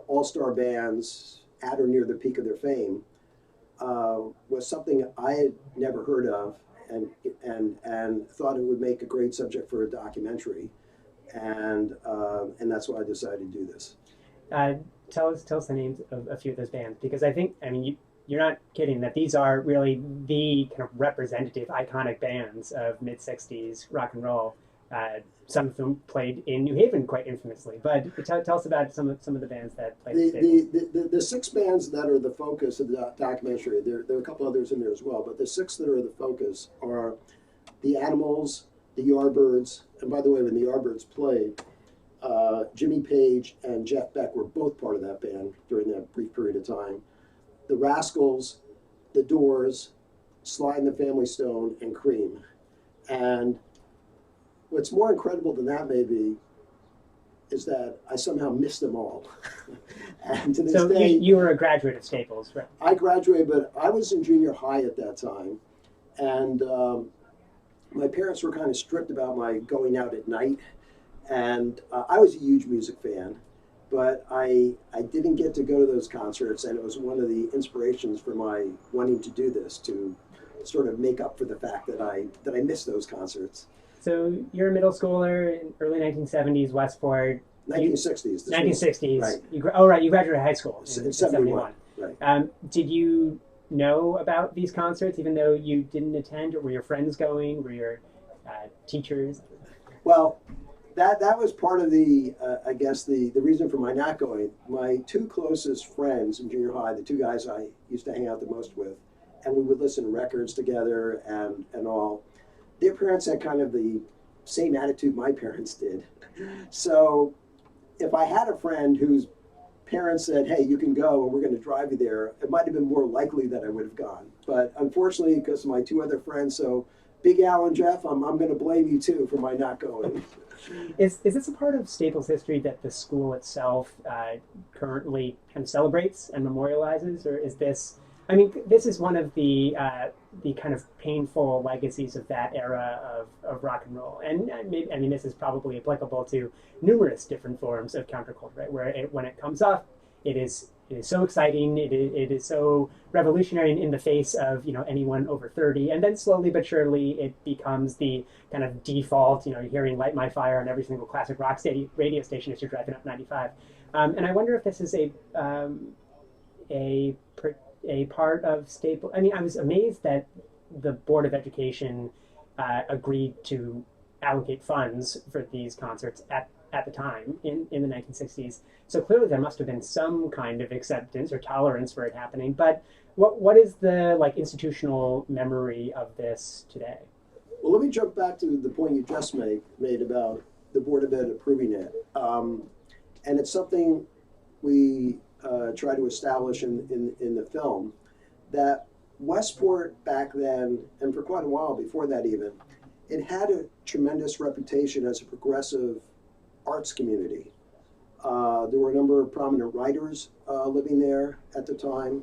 S4: all-star bands at or near the peak of their fame was something I had never heard of, and thought it would make a great subject for a documentary, and that's why I decided to do this.
S1: Tell us the names of a few of those bands, because I mean you're not kidding that these are really the kind of representative, iconic bands of mid '60s rock and roll. Some of them played in New Haven quite infamously, but tell us about some of the bands that played.
S4: The 6 bands that are the focus of the documentary. There are a couple others in there as well, but the 6 that are the focus are the Animals, the Yardbirds, and by the way, when the Yardbirds played, Jimmy Page and Jeff Beck were both part of that band during that brief period of time. The Rascals, the Doors, Sly and the Family Stone, and Cream. And what's more incredible than that, maybe, is that I somehow missed them all. And to this
S1: So
S4: day,
S1: you were a graduate of Staples, right?
S4: I graduated, but I was in junior high at that time, and my parents were kind of strict about my going out at night, and I was a huge music fan, but I didn't get to go to those concerts, and it was one of the inspirations for my wanting to do this, to sort of make up for the fact that I missed those concerts.
S1: So you're a middle schooler in early 1970s, Westport.
S4: 1960s.
S1: 1960s.
S4: Right.
S1: You graduated high school in
S4: 71. Right.
S1: Did you know about these concerts, even though you didn't attend, or were your friends going? Were your teachers?
S4: Well, that was part of the, I guess, the reason for my not going. My 2 closest friends in junior high, the 2 guys I used to hang out the most with, and we would listen to records together and all, their parents had kind of the same attitude my parents did. So if I had a friend whose parents said, hey, you can go and we're going to drive you there, it might have been more likely that I would have gone. But unfortunately, because of my 2 other friends, so Big Al and Jeff, I'm going to blame you too for my not going.
S1: Is this a part of Staples history that the school itself currently kind of celebrates and memorializes, or is this? I mean, this is one of the kind of painful legacies of that era of rock and roll, and maybe, I mean, this is probably applicable to numerous different forms of counterculture, right? Where when it comes up, it is so exciting, it is so revolutionary in the face of anyone over 30, and then slowly but surely it becomes the kind of default. You're hearing "Light My Fire" on every single classic rock radio station as you're driving up 95, and I wonder if this is a part of Staples. I mean, I was amazed that the Board of Education agreed to allocate funds for these concerts at the time in the 1960s. So clearly there must have been some kind of acceptance or tolerance for it happening. But what is the institutional memory of this today?
S4: Well, let me jump back to the point you just made about the Board of Ed approving it. And it's something we try to establish in the film, that Westport back then, and for quite a while before that even, it had a tremendous reputation as a progressive arts community. There were a number of prominent writers living there at the time.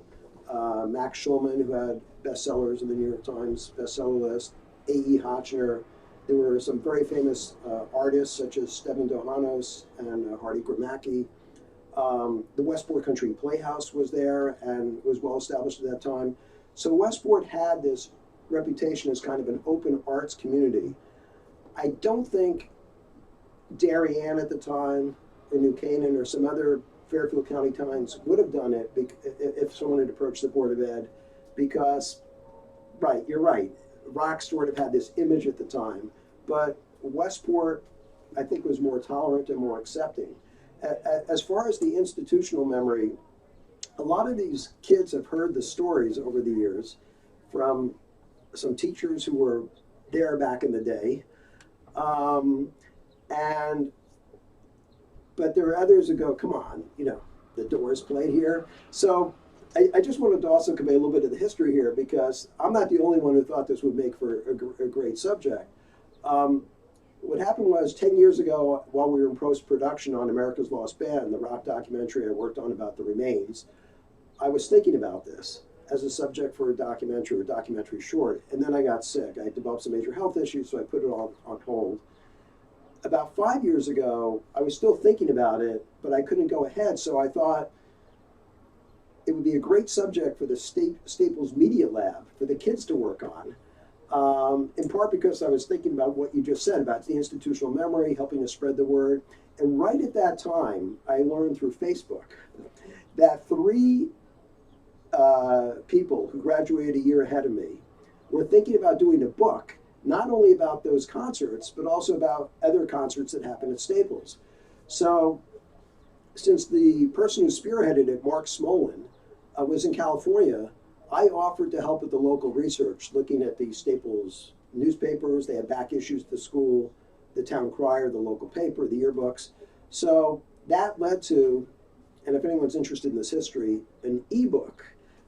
S4: Max Schulman, who had bestsellers in the New York Times bestseller list, A.E. Hotchner. There were some very famous artists such as Stephen Dohanos and Hardy Gramacki. The Westport Country Playhouse was there and was well established at that time. So Westport had this reputation as kind of an open arts community. I don't think Darien at the time, or New Canaan, or some other Fairfield County towns would have done it if someone had approached the Board of Ed, because, right, you're right, rock sort of had this image at the time, but Westport, I think, was more tolerant and more accepting. As far as the institutional memory, a lot of these kids have heard the stories over the years from some teachers who were there back in the day, but there are others who go, come on, the Doors played here. So I just wanted to also convey a little bit of the history here because I'm not the only one who thought this would make for a great subject. What happened was 10 years ago, while we were in post-production on America's Lost Band, the rock documentary I worked on about the remains, I was thinking about this as a subject for a documentary short, and then I got sick. I developed some major health issues, so I put it on hold. About 5 years ago, I was still thinking about it, but I couldn't go ahead, so I thought it would be a great subject for the Staples Media Lab for the kids to work on, in part because I was thinking about what you just said about the institutional memory, helping to spread the word. And right at that time, I learned through Facebook that 3 people who graduated a year ahead of me were thinking about doing a book, not only about those concerts, but also about other concerts that happened at Staples. So since the person who spearheaded it, Mark Smolin, was in California, I offered to help with the local research, looking at the Staples newspapers. They had back issues to the school, the town crier, the local paper, the yearbooks. So that led to, and if anyone's interested in this history, an ebook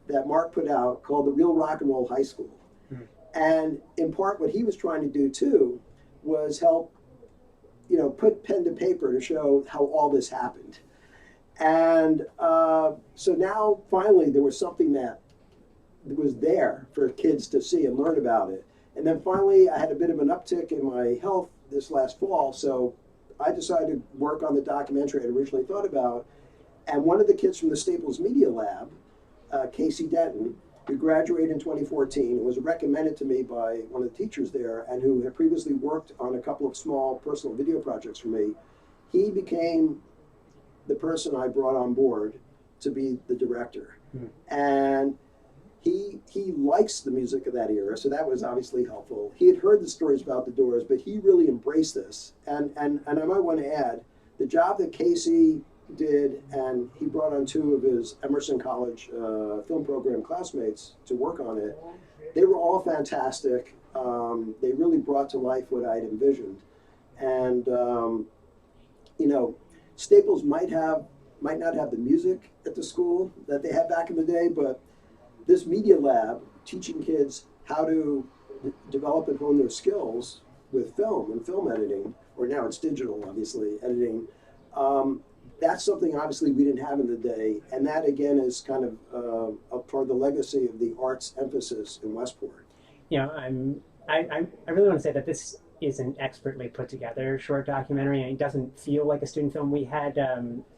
S4: that Mark put out called The Real Rock and Roll High School. Mm-hmm. And in part, what he was trying to do too was help, put pen to paper to show how all this happened. And so now, finally, there was something that was there for kids to see and learn about it. And then finally, I had a bit of an uptick in my health this last fall, so I decided to work on the documentary I had originally thought about. And one of the kids from the Staples Media Lab, Casey Denton, who graduated in 2014 and was recommended to me by one of the teachers there and who had previously worked on a couple of small personal video projects for me, he became the person I brought on board to be the director. And he likes the music of that era, so that was obviously helpful. He had heard the stories about the Doors, but he really embraced this. And I might want to add, the job that Casey did, and he brought on 2 of his Emerson College film program classmates to work on it, they were all fantastic. They really brought to life what I'd envisioned. And, Staples might not have the music at the school that they had back in the day, but this media lab teaching kids how to develop and hone their skills with film and film editing, or now it's digital, obviously, editing, that's something obviously we didn't have in the day. And that, again, is kind of a part of the legacy of the arts emphasis in Westport.
S1: I really want to say that this is an expertly put together short documentary, and it doesn't feel like a student film. We had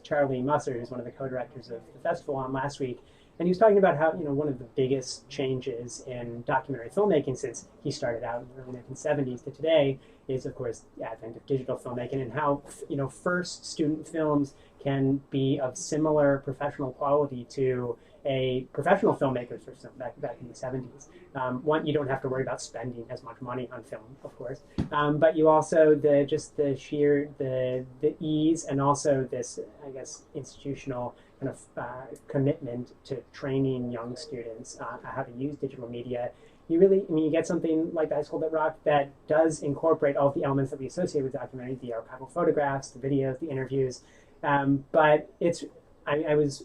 S1: Charlie Musser, who's one of the co-directors of the festival, on last week, and he was talking about how one of the biggest changes in documentary filmmaking since he started out in the early 1970s to today is, of course, the advent of digital filmmaking, and how first student films can be of similar professional quality to a professional filmmaker's first film back in the 70s. One, you don't have to worry about spending as much money on film, of course, but you also the sheer ease and also this, I guess, institutional kind of commitment to training young students how to use digital media. You get something like the High School That Rocked that does incorporate all of the elements that we associate with documentaries, the archival photographs, the videos, the interviews, but I was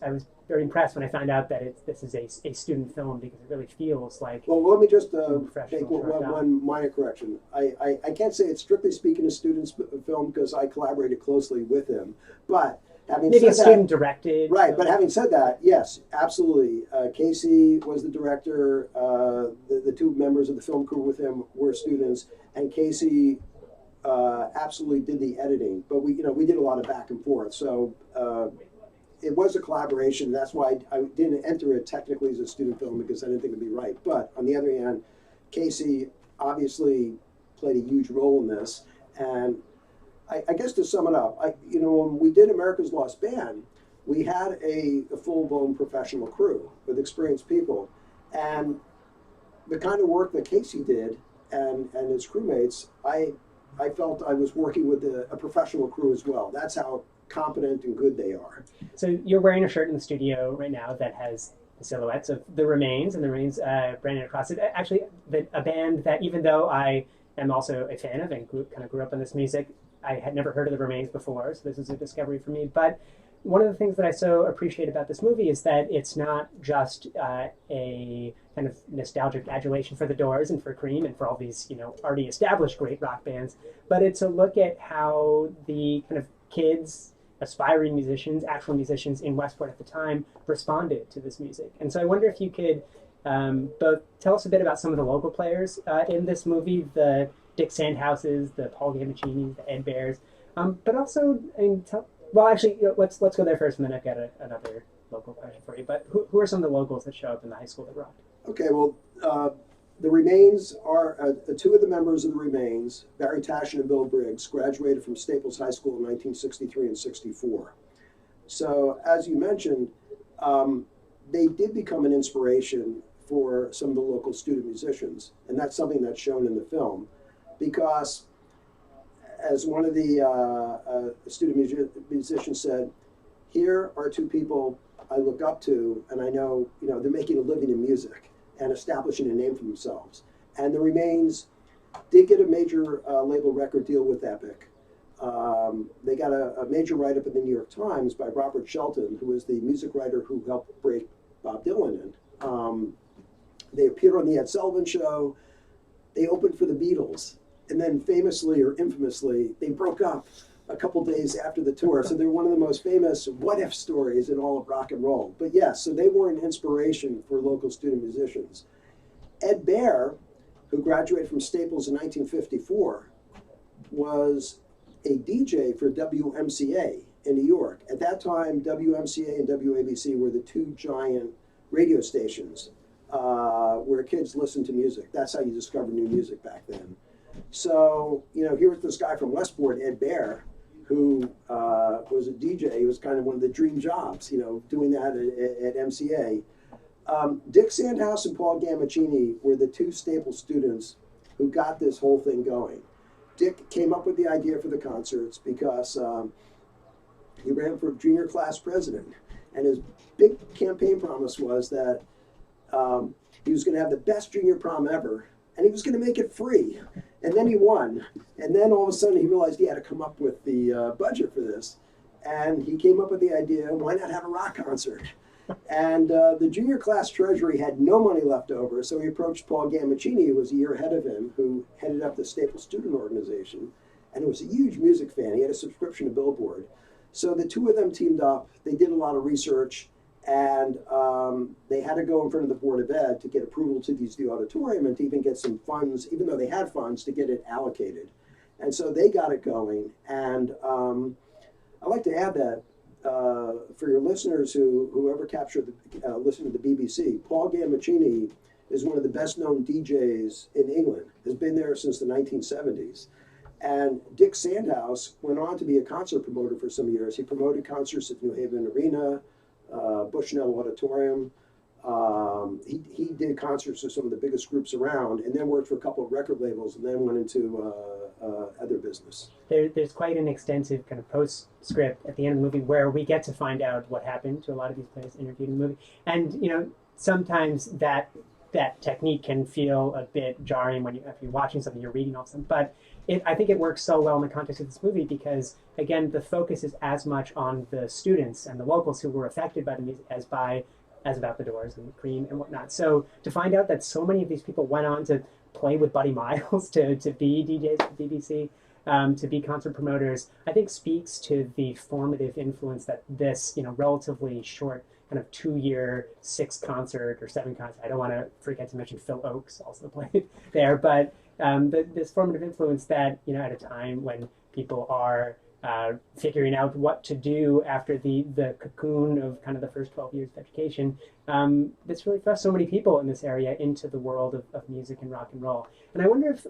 S1: very impressed when I found out that this is a student film, because it really feels like.
S4: Well, let me just make one minor correction. I can't say it's strictly speaking a student's film because I collaborated closely with him, but having
S1: maybe
S4: said
S1: a student directed.
S4: Right, but having said that, yes, absolutely. Casey was the director. The 2 members of the film crew with him were students, and Casey absolutely did the editing. But we did a lot of back and forth. So it was a collaboration. That's why I didn't enter it technically as a student film, because I didn't think it'd be right. But on the other hand, Casey obviously played a huge role in this. And I guess to sum it up, when we did America's Lost Band, we had a full-blown professional crew with experienced people. And the kind of work that Casey did and his crewmates, I felt I was working with a professional crew as well. That's how competent and good they are.
S1: So you're wearing a shirt in the studio right now that has the silhouettes of the Remains, and the Remains branded across it. Actually, a band that, even though I am also a fan of and grew up on this music, I had never heard of the Remains before, so this is a discovery for me. But one of the things that I so appreciate about this movie is that it's not just a kind of nostalgic adulation for the Doors and for Cream and for all these, already established great rock bands, but it's a look at how the kind of kids, aspiring musicians, actual musicians in Westport at the time responded to this music. And so I wonder if you could both tell us a bit about some of the local players in this movie, the Dick Sandhouses, the Paul Gammachinis, the Ed Bears, but also, let's go there first, and then I've got another local question for you. But who are some of the locals that show up in the high school that rocked?
S4: Okay, well, the Remains are two of the members of the Remains, Barry Tashin and Bill Briggs, graduated from Staples High School in 1963 and 64. So, as you mentioned, they did become an inspiration for some of the local student musicians, and that's something that's shown in the film, because as one of the student musicians said, here are two people I look up to, and I know, they're making a living in music and establishing a name for themselves. And the Remains did get a major label record deal with Epic. They got a major write-up in the New York Times by Robert Shelton, who was the music writer who helped break Bob Dylan in. They appeared on the Ed Sullivan Show. They opened for the Beatles. And then famously or infamously, they broke up a couple days after the tour. So they're one of the most famous what-if stories in all of rock and roll. But yes, so they were an inspiration for local student musicians. Ed Bear, who graduated from Staples in 1954, was a DJ for WMCA in New York. At that time, WMCA and WABC were the two giant radio stations where kids listened to music. That's how you discovered new music back then. So, here was this guy from Westport, Ed Bear, who was a DJ. He was kind of one of the dream jobs, doing that at MCA. Dick Sandhouse and Paul Gammachini were the two Staples students who got this whole thing going. Dick came up with the idea for the concerts because he ran for junior class president. And his big campaign promise was that he was going to have the best junior prom ever, and he was going to make it free. And then he won. And then all of a sudden he realized he had to come up with the budget for this. And he came up with the idea, why not have a rock concert? And the junior class treasury had no money left over, so he approached Paul Gammachini, who was a year ahead of him, who headed up the Staples Student Organization, and was a huge music fan. He had a subscription to Billboard. So the two of them teamed up. They did a lot of research, and they had to go in front of the Board of Ed to get approval to use the auditorium and to even get some funds, even though they had funds, to get it allocated. And so they got it going. And I'd like to add that for your listeners who ever listen to the BBC, Paul Gammachini is one of the best-known DJs in England, has been there since the 1970s. And Dick Sandhouse went on to be a concert promoter for some years. He promoted concerts at New Haven Arena, Bushnell Auditorium. He did concerts with some of the biggest groups around, and then worked for a couple of record labels, and then went into other business.
S1: There's quite an extensive kind of postscript at the end of the movie where we get to find out what happened to a lot of these players interviewed in the movie. And sometimes that technique can feel a bit jarring when if you're watching something, you're reading off something. But I think it works so well in the context of this movie because, again, the focus is as much on the students and the locals who were affected by the music as about the Doors and Cream and whatnot. So to find out that so many of these people went on to play with Buddy Miles, to be DJs at the BBC, to be concert promoters, I think speaks to the formative influence that this, relatively short kind of 2-year 6-concert or 7-concert, I don't want to forget to mention Phil Oakes also played there, but this formative influence that, at a time when people are figuring out what to do after the cocoon of kind of the first 12 years of education, this really thrust so many people in this area into the world of music and rock and roll. And I wonder if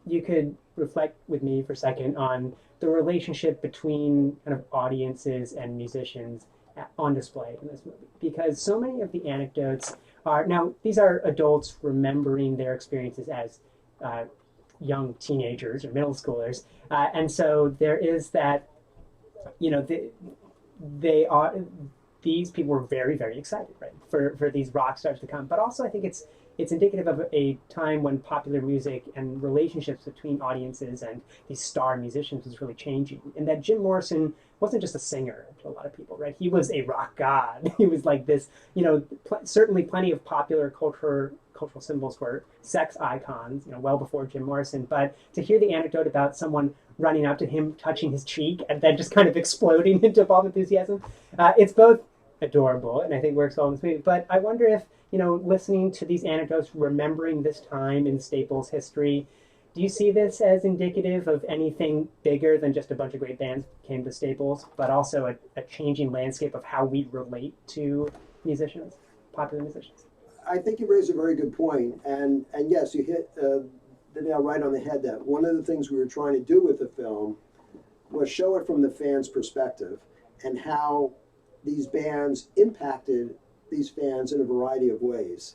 S1: you could reflect with me for a second on the relationship between kind of audiences and musicians on display in this movie, because so many of the anecdotes these are adults remembering their experiences as young teenagers or middle schoolers, and so there is that, these people were very, very excited, right, for these rock stars to come. But also, I think it's indicative of a time when popular music and relationships between audiences and these star musicians was really changing. And that Jim Morrison wasn't just a singer to a lot of people, right? He was a rock god. He was like this, certainly plenty of popular cultural symbols were sex icons, well before Jim Morrison. But to hear the anecdote about someone running up to him, touching his cheek, and then just kind of exploding into bomb enthusiasm, it's both adorable and I think works well in this movie. But I wonder if, listening to these anecdotes, remembering this time in Staples history, do you see this as indicative of anything bigger than just a bunch of great bands came to Staples, but also a changing landscape of how we relate to musicians, popular musicians?
S4: I think you raise a very good point, and yes, you hit the nail right on the head. That one of the things we were trying to do with the film was show it from the fans' perspective and how these bands impacted these fans in a variety of ways,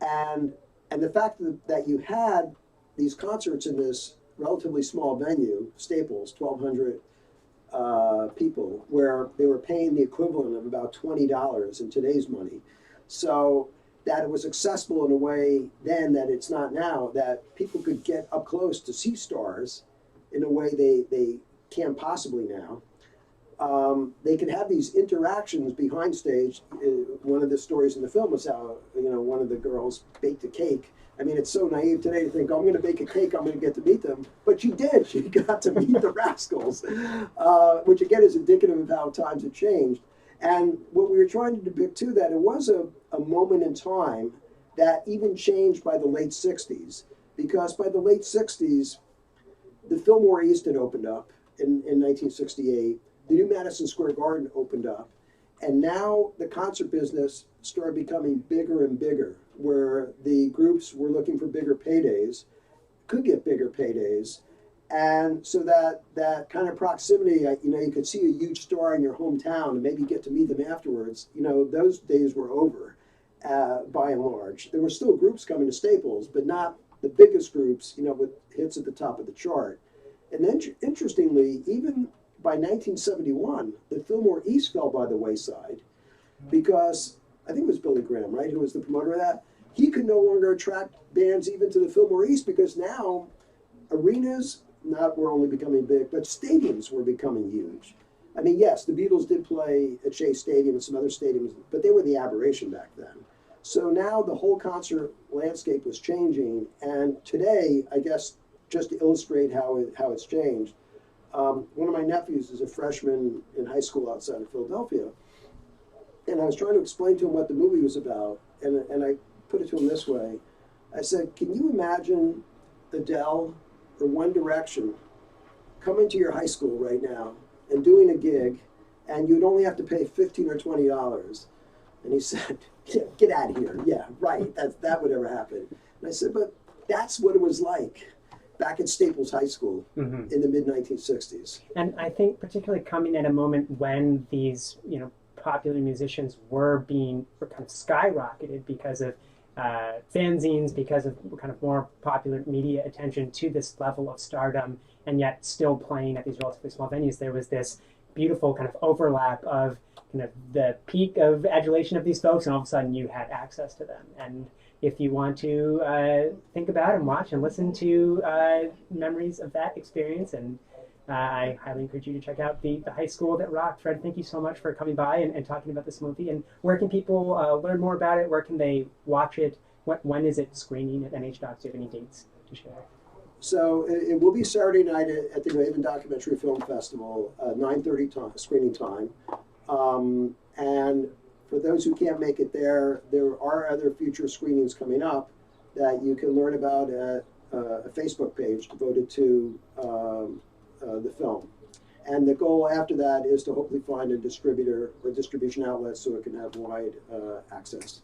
S4: and the fact that you had these concerts in this relatively small venue, Staples, 1,200 people, where they were paying the equivalent of about $20 in today's money. So that it was accessible in a way then that it's not now, that people could get up close to see stars in a way they can't possibly now. They could have these interactions behind stage. One of the stories in the film was how, one of the girls baked a cake. I mean, it's so naive today to think, oh, I'm going to bake a cake, I'm going to get to meet them. But she did. She got to meet the Rascals, which again is indicative of how times have changed. And what we were trying to depict too, that it was a moment in time that even changed by the late 60s. Because by the late 60s, the Fillmore East had opened up in 1968. The new Madison Square Garden opened up. And now the concert business started becoming bigger and bigger, where the groups were looking for bigger paydays, could get bigger paydays. And so that kind of proximity, you could see a huge star in your hometown and maybe get to meet them afterwards. Those days were over by and large. There were still groups coming to Staples, but not the biggest groups, with hits at the top of the chart. And then interestingly, even by 1971, the Fillmore East fell by the wayside because I think it was Billy Graham, right, who was the promoter of that. He could no longer attract bands even to the Fillmore East because now arenas were only becoming big, but stadiums were becoming huge. I mean, yes, the Beatles did play at Shea Stadium and some other stadiums, but they were the aberration back then. So now the whole concert landscape was changing, and today, I guess, just to illustrate how it's changed, one of my nephews is a freshman in high school outside of Philadelphia, and I was trying to explain to him what the movie was about, and I put it to him this way. I said, can you imagine Adele or One Direction coming to your high school right now and doing a gig, and you'd only have to pay $15 or $20? And he said, yeah, get out of here. Yeah, right, that would ever happen. And I said, but that's what it was like back at Staples High School in the mid-1960s.
S1: And I think particularly coming at a moment when these, popular musicians were kind of skyrocketed because of fanzines, because of kind of more popular media attention to this level of stardom, and yet still playing at these relatively small venues, there was this beautiful kind of overlap of kind of the peak of adulation of these folks, and all of a sudden you had access to them. And if you want to think about and watch and listen to memories of that experience, and I highly encourage you to check out the High School That Rocked. Fred, thank you so much for coming by and talking about this movie. And where can people learn more about it? Where can they watch it? When is it screening at NHDocs? Do you have any dates to share?
S4: So it will be Saturday night at the New Haven Documentary Film Festival, 9:30 screening time. And for those who can't make it there are other future screenings coming up that you can learn about at a Facebook page devoted to the film. And the goal after that is to hopefully find a distributor or distribution outlet so it can have wide access.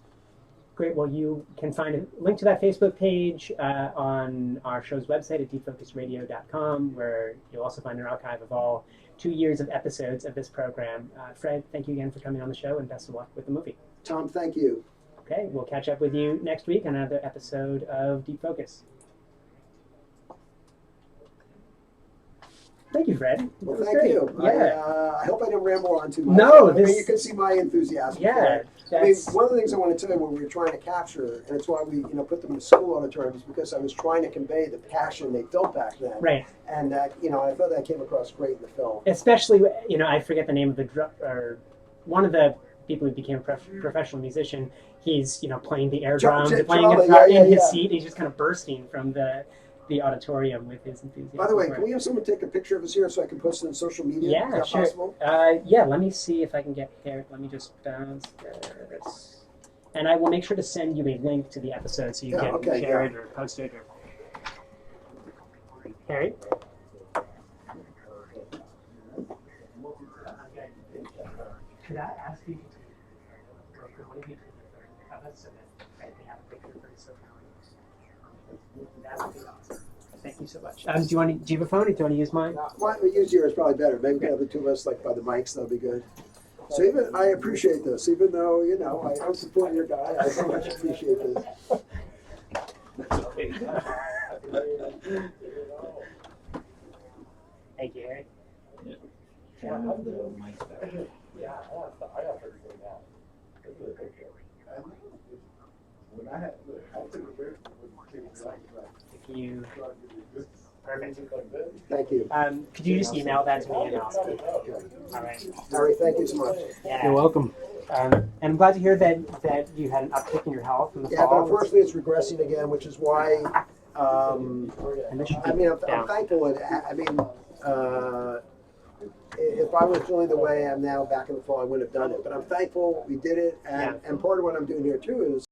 S1: Great. Well, you can find a link to that Facebook page on our show's website at defocusradio.com, where you'll also find an archive of all 2 years of episodes of this program. Fred, thank you again for coming on the show, and best of luck with the movie.
S4: Tom, thank you.
S1: Okay, we'll catch up with you next week on another episode of Deep Focus. Thank you, Fred.
S4: Well,
S1: That was
S4: thank
S1: great.
S4: you.
S1: Yeah.
S4: I hope I didn't ramble on too much.
S1: No,
S4: I mean,
S1: this-
S4: you can see my enthusiasm for
S1: Yeah.
S4: it. I mean,
S1: That's
S4: one of the things I want to tell you what we were trying to capture, and it's why we put them in the school auditorium, is because I was trying to convey the passion they felt back then.
S1: right.
S4: And that, I thought that came across great in the film.
S1: Especially, I forget the name of or one of the people who became a professional musician. He's, playing the air drums and playing
S4: Charlie,
S1: guitar
S4: yeah,
S1: in his
S4: yeah.
S1: seat. He's just kind of bursting from the auditorium with his enthusiasm.
S4: By the way,
S1: for
S4: can
S1: it.
S4: we have someone take a picture of us here so I can post it on social media?
S1: Yeah,
S4: Is that
S1: sure.
S4: possible?
S1: Yeah, let me see if I can get here. Let me just bounce this. And I will make sure to send you a link to the episode so you
S4: Yeah,
S1: can
S4: okay,
S1: share
S4: yeah.
S1: it or post it. Harry? Could I ask you to one of you to us so that they have a picture for us? That would be awesome. Thank you so much. Do you have a phone or do you want to use mine?
S4: Why don't we use yours? Probably better. Maybe we can have the two of us like by the mics. That'll be good. So I appreciate this, even though I don't support your guy. I so much appreciate this.
S1: Thank you, Harry. If you perfect.
S4: Thank you,
S1: Could you just email that to me and I'll send it? All right.
S4: Harry. Thank you so much.
S1: Yeah.
S3: You're welcome.
S1: And I'm glad to hear that you had an uptick in your health in the
S4: Yeah, but
S1: fall.
S4: unfortunately, it's regressing again, which is why.
S1: And this should be
S4: I'm
S1: down.
S4: thankful. If I was feeling the way I am now back in the fall, I wouldn't have done it. But I'm thankful we did it, and part of what I'm doing here too is